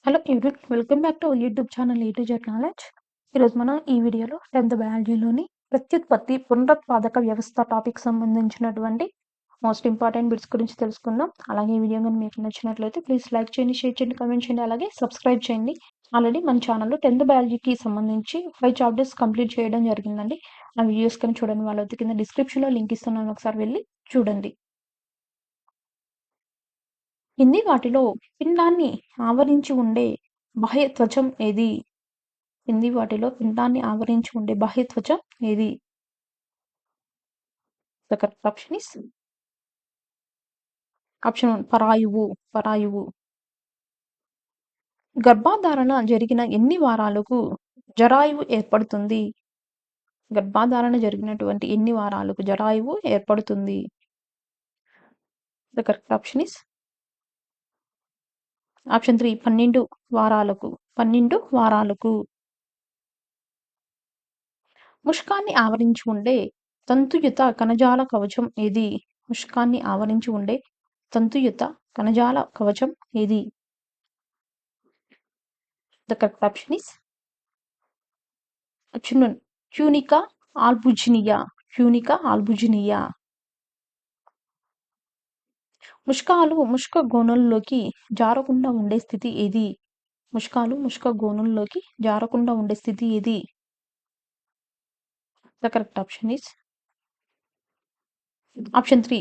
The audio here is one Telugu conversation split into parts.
Hello everyone, welcome back to our YouTube channel A to Z knowledge. ఈరోజు మనం ఈ వీడియోలో 10th బయాలజీలోని ప్రత్యుత్పత్తి పునరుత్పాదక వ్యవస్థ టాపిక్ సంబంధించినటువంటి మోస్ట్ ఇంపార్టెంట్ బిట్స్ గురించి తెలుసుకుందాం. అలాగే ఈ వీడియో కానీ మీకు నచ్చినట్లయితే ప్లీజ్ లైక్ చేయండి, షేర్ చేయండి, కామెంట్ చేయండి, అలాగే సబ్స్క్రైబ్ చేయండి. ఆల్రెడీ మన ఛానల్లో 10th బయాలజీకి సంబంధించి 5 చాప్టర్స్ కంప్లీట్ చేయడం జరిగిందండి. ఆ వీడియోస్ కానీ చూడండి, వాళ్ళ కింద డిస్క్రిప్షన్లో లింక్ ఇస్తున్నాను, ఒకసారి వెళ్ళి చూడండి. కింది వాటిలో పిండాన్ని ఆవరించి ఉండే బాహ్య త్వచం ఏది? కింది వాటిలో పిండాన్ని ఆవరించి ఉండే బాహ్య త్వచం ఏది? The correct option is option 1 పరాయువు. పరాయువు. గర్భధారణ జరిగిన ఎన్ని వారాలకు జరాయువు ఏర్పడుతుంది? గర్భధారణ జరిగినటువంటి ఎన్ని వారాలకు జరాయువు ఏర్పడుతుంది? The correct option is option 3 12 వారాలకు. 12 వారాలకు. ముష్కాన్ని ఆవరించి ఉండే తంతుయుత కణజాల కవచం ఏది? ముష్కాన్ని ఆవరించి ఉండే తంతుయుత కణజాల కవచం ఏది? The correct option is option 1 ట్యూనికా ఆల్బుజినియా. ట్యూనికా ఆల్బుజినియా. ముష్కాలు ముష్క గోణంలోకి జారకుండా ఉండే స్థితి ఏది? ముష్కాలు ముష్క గోణంలోకి జారకుండా ఉండే స్థితి ఏది? The correct option is option 3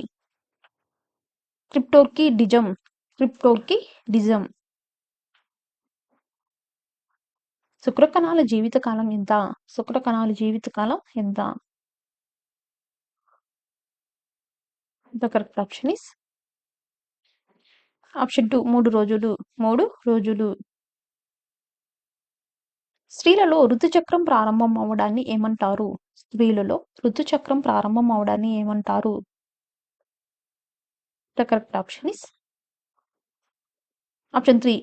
క్రిప్టోర్కి డిజం. క్రిప్టోర్కి డిజం. శుక్రకణాల జీవితకాలం ఎంత? శుక్రకణాల జీవితకాలం ఎంత? The correct option is option 2 3 రోజులు. 3 రోజులు. స్త్రీలలో ఋతుచక్రం ప్రారంభం అవడాన్ని ఏమంటారు? స్త్రీలలో ఋతుచక్రం ప్రారంభం అవడాన్ని ఏమంటారు? The correct option is option 3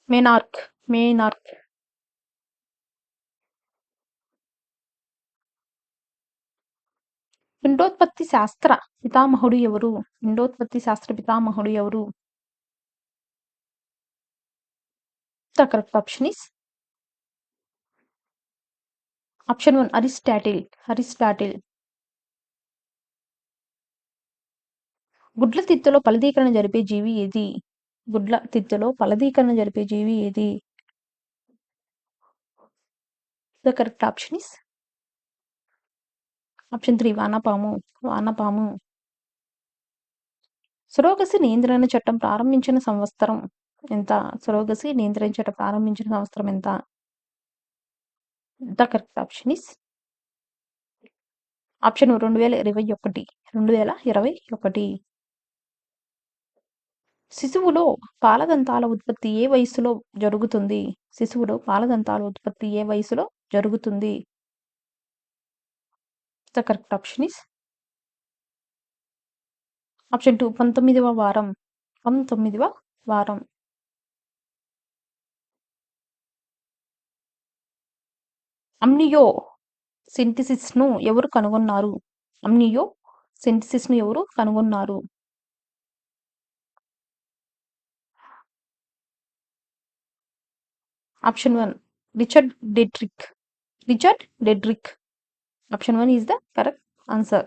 మేనార్క్. మేనార్క్. పిండోత్పత్తి శాస్త్ర పితామహుడు ఎవరు? పిండోత్పత్తి శాస్త్ర పితామహుడు ఎవరు? The correct option is option 1 Aristotle. Aristotle. గుడ్ల తిత్తులో ఫలదీకరణ జరిపే జీవి ఏది? గుడ్ల తిత్తులో ఫలదీకరణ జరిపే జీవి ఏది? The correct option is option 3 వానపాము. వానపాము. సరోగసి నియంత్రణ చట్టం ప్రారంభించిన సంవత్సరం ఎంత? సరోగసి నియంత్రణ చట్టం ప్రారంభించిన సంవత్సరం ఎంత? The correct option is option 2021. 2021. శిశువులో పాలదంతాల ఉత్పత్తి ఏ వయస్సులో జరుగుతుంది? శిశువులో పాలదంతాల ఉత్పత్తి ఏ వయస్సులో జరుగుతుంది? The correct option is option 2 19వ వారం. 19వ వారం. అమ్నియో సింథసిస్ ను ఎవరు కనుగొన్నారు? అమ్నియో సింథసిస్ ను ఎవరు కనుగొన్నారు? Option 1 Richard Dedrick. Richard Dedrick. Option 1 is the correct answer.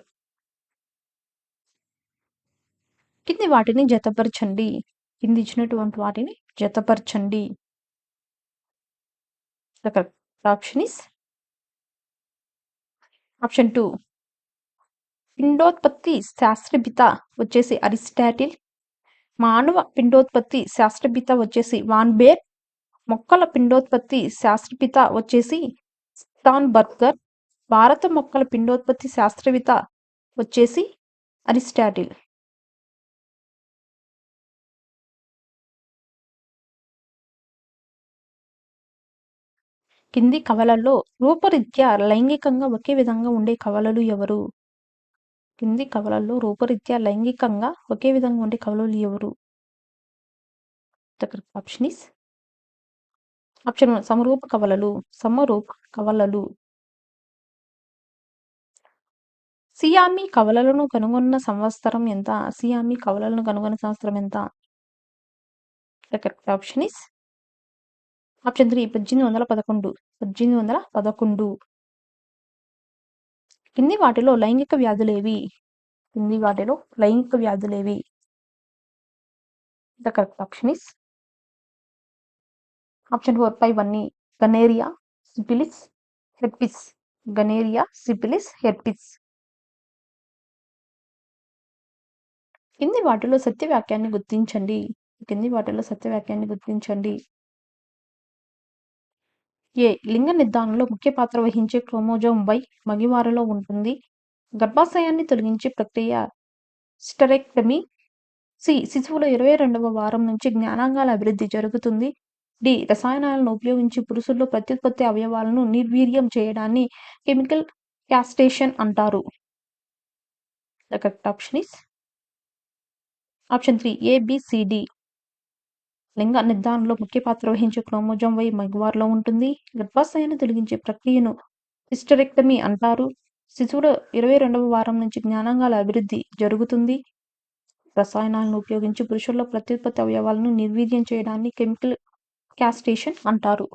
కింది వాటిని జతపరచండి. కింది ఇచ్చినటువంటి వాటిని జతపరచండి. The correct option is option 2 పిండోత్పత్తి శాస్త్రపిత వచ్చేసి అరిస్టాటిల్. మానవ పిండోత్పత్తి శాస్త్రపిత వచ్చేసి వాన్ బేర్. మొక్కల పిండోత్పత్తి శాస్త్రపిత వచ్చేసి స్టాన్బర్గర్. భారత మొక్కల పిండోత్పత్తి శాస్త్రవేత్త వచ్చేసి అరిస్టాటిల్. కింది కవలల్లో రూపరీత్యా లైంగికంగా ఒకే విధంగా ఉండే కవలలు ఎవరు? కింది కవలల్లో రూపరీత్యా లైంగికంగా ఒకే విధంగా ఉండే కవలలు ఎవరు? The correct option is option 1 సమరూప కవలలు. సమరూప కవలలు. Siamese కవలలను కనుగొన్న సంవత్సరం ఎంత? సియామీ కవలలను కనుగొన్న సంవత్సరం ఎంత? The correct option is option 3 1811. 1811. కింది వాటిలో లైంగిక వ్యాధులేవి? కింది వాటిలో లైంగిక వ్యాధులేవి? The correct option is option 4 పైవన్నీ. Gonorrhoea, syphilis, herpes. Gonorrhoea, syphilis, herpes. కింది వాటిలో సత్యవాక్యాన్ని గుర్తించండి. కింది వాటిలో సత్యవాక్యాన్ని గుర్తించండి. ఏ లింగ నిర్ధారణలో ముఖ్య పాత్ర వహించే క్రోమోజోమ్ Y మగవారిలో ఉంటుంది. గర్భాశయాన్ని తొలగించే ప్రక్రియ స్టెరెక్టమీ. సి శిశువులో 22వ వారం నుంచి జ్ఞానాంగాల అభివృద్ధి జరుగుతుంది. డి రసాయనాలను ఉపయోగించి పురుషుల్లో ప్రత్యుత్పత్తి అవయవాలను నిర్వీర్యం చేయడాన్ని కెమికల్ క్యాస్ట్రేషన్ అంటారు. The correct option is option 3 ABCD. లింగ నిర్ధారణలో ముఖ్య పాత్ర వహించే క్రోమోజోమ్ Y మగవారిలో ఉంటుంది. గర్భాశయాన్ని తొలగించే ప్రక్రియను హిస్టరెక్టమీ అంటారు. శిశువులో 22వ వారం నుంచి జ్ఞానాంగాల అభివృద్ధి జరుగుతుంది. రసాయనాలను ఉపయోగించి పురుషుల్లో ప్రత్యుత్పత్తి అవయవాలను నిర్వీర్యం చేయడాన్ని కెమికల్ క్యాస్ట్రేషన్ అంటారు.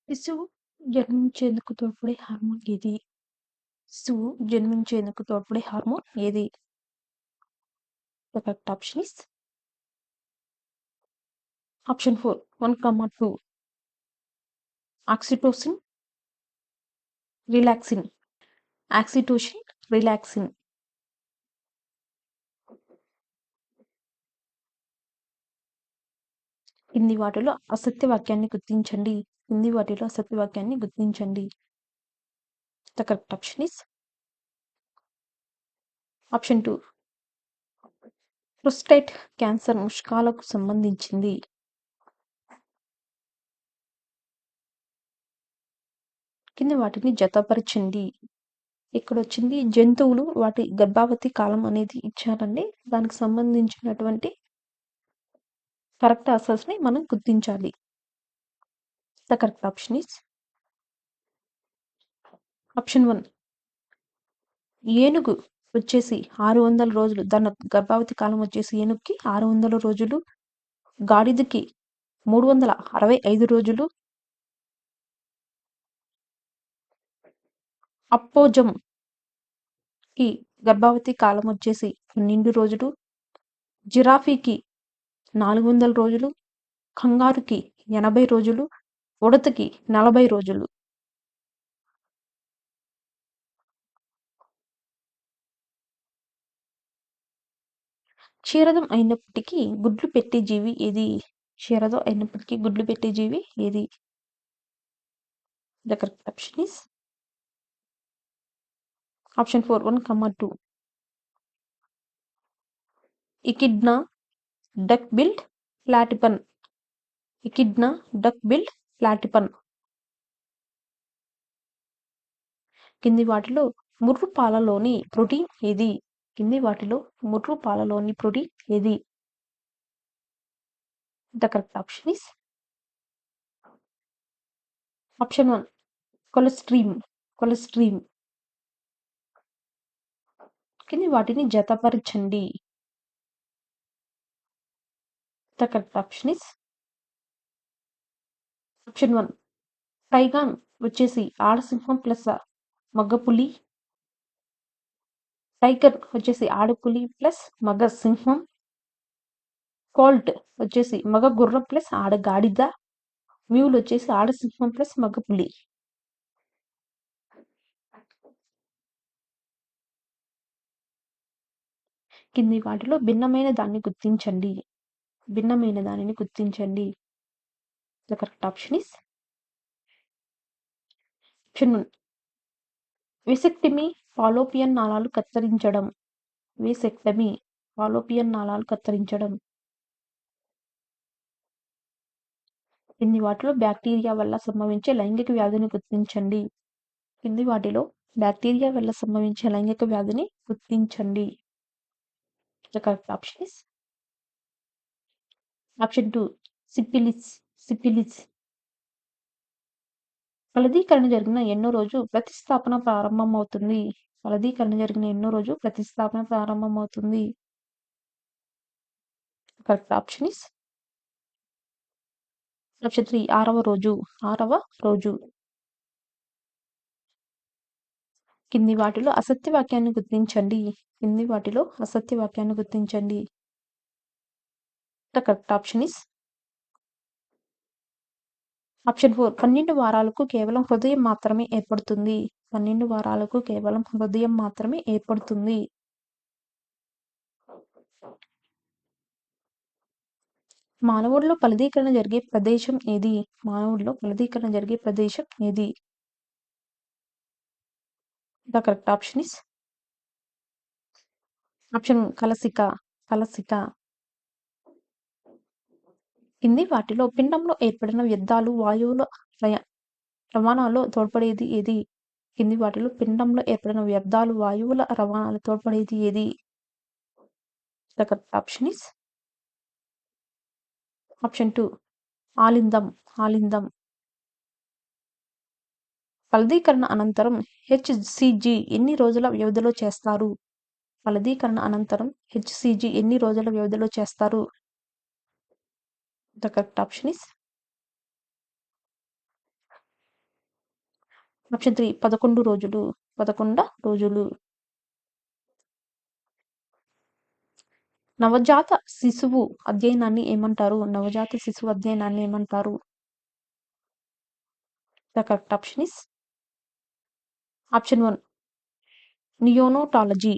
శిశువు జన్మించేందుకు తోడ్పడే హార్మోన్ ఏది? శిశువు జన్మించేందుకు తోడ్పడే హార్మోన్ ఏది? The correct option is option 4 1, 2. Oxytocin, relaxin. Oxytocin, relaxin. కింది వాటిలో అసత్య వాక్యాన్ని గుర్తించండి. కింది వాటిలో అసత్య వాక్యాన్ని గుర్తించండి. The correct option is option 2 prostate cancer ముష్కాలకు సంబంధించింది. కింది వాటిని జతపరచండి. ఇక్కడ వచ్చింది జంతువులు వాటి గర్భావతి కాలం అనేది ఇచ్చారండి. దానికి సంబంధించినటువంటి కరెక్ట్ ఆన్సర్స్ని మనం గుర్తించాలి. The correct option is option 1 ఏనుగు వచ్చేసి 600 రోజులు. దాని గర్భావతి కాలం వచ్చేసి ఏనుగుకి 600 రోజులు. గాడిదకి 365 రోజులు. అప్పోజం కి గర్భావతి కాలం వచ్చేసి 12 రోజులు. జిరాఫీకి 400 రోజులు. కంగారుకి 80 రోజులు. ఉడతకి 40 రోజులు. క్షీరదం అయినప్పటికీ గుడ్లు పెట్టే జీవి ఏది? క్షీరదం అయినప్పటికీ గుడ్లు పెట్టే జీవి ఏది? The correct option is option 4 1, 2. Echidna, duck billed, platypus. Echidna, duck billed, platypus. కింది వాటిలో ముర్రు పాలలోని ప్రోటీన్ ఏది? కింది వాటిలో ముర్రు పాలలోని ప్రోటీన్ ఏది? The correct option is option 1 colostrum. Colostrum. కింది వాటిని జతపరచండి. The correct option is option 1 tigon వచ్చేసి ఆడసింహం ప్లస్ మగపులి. టైగర్ వచ్చేసి ఆడపులి ప్లస్ మగ సింహం. కోల్ట్ వచ్చేసి మగ గుర్రం ప్లస్ ఆడ గాడిద. మ్యూల్ వచ్చేసి ఆడసింహం ప్లస్ మగ పులి. కింది వాటిలో భిన్నమైన దాన్ని గుర్తించండి. భిన్నమైన దానిని గుర్తించండి. The correct option is option 1 vasectomy Fallopian నాళాలు కత్తిరించడం. వెసెక్టమీ ఫాలోపియన్ నాళాలు కత్తిరించడం. కింది వాటిలో బ్యాక్టీరియా వల్ల సంభవించే లైంగిక వ్యాధిని గుర్తించండి. కింది వాటిలో బ్యాక్టీరియా వల్ల సంభవించే లైంగిక వ్యాధిని గుర్తించండి. The correct option is option 2 syphilis. Syphilis. ఫలదీకరణ జరిగిన ఎన్నో రోజు ప్రతిస్థాపన ప్రారంభమవుతుంది. ఫలదీకరణ జరిగిన ఎన్నో రోజు ప్రతిస్థాపన ప్రారంభమవుతుంది. కరెక్ట్ ఆప్షన్ ఇస్ ఆప్షన్ 3 ఆరవ రోజు. కింది వాటిలో అసత్య వాక్యాన్ని గుర్తించండి. The correct option is option 4 12 వారాలకు కేవలం హృదయం మాత్రమే ఏర్పడుతుంది. 12 వారాలకు కేవలం హృదయం మాత్రమే ఏర్పడుతుంది. మానవుడిలో ఫలదీకరణ జరిగే ప్రదేశం ఏది? The correct option is option కలసిక. కింది వాటిలో పిండంలో ఏర్పడిన వ్యర్థాలు వాయువుల రవాణాలో తోడ్పడేది ఏది? కింది వాటిలో పిండంలో ఏర్పడిన వ్యర్థాలు వాయువుల రవాణాలో తోడ్పడేది ఏది? The correct option is option 2 ఆలిందం. ఫలదీకరణ అనంతరం హెచ్సిజి ఎన్ని రోజుల వ్యవధిలో చేస్తారు? The correct option is option 3 11 రోజులు. నవజాత శిశువు అధ్యయనాన్ని ఏమంటారు? The correct option is option 1 నియోనోటాలజీ.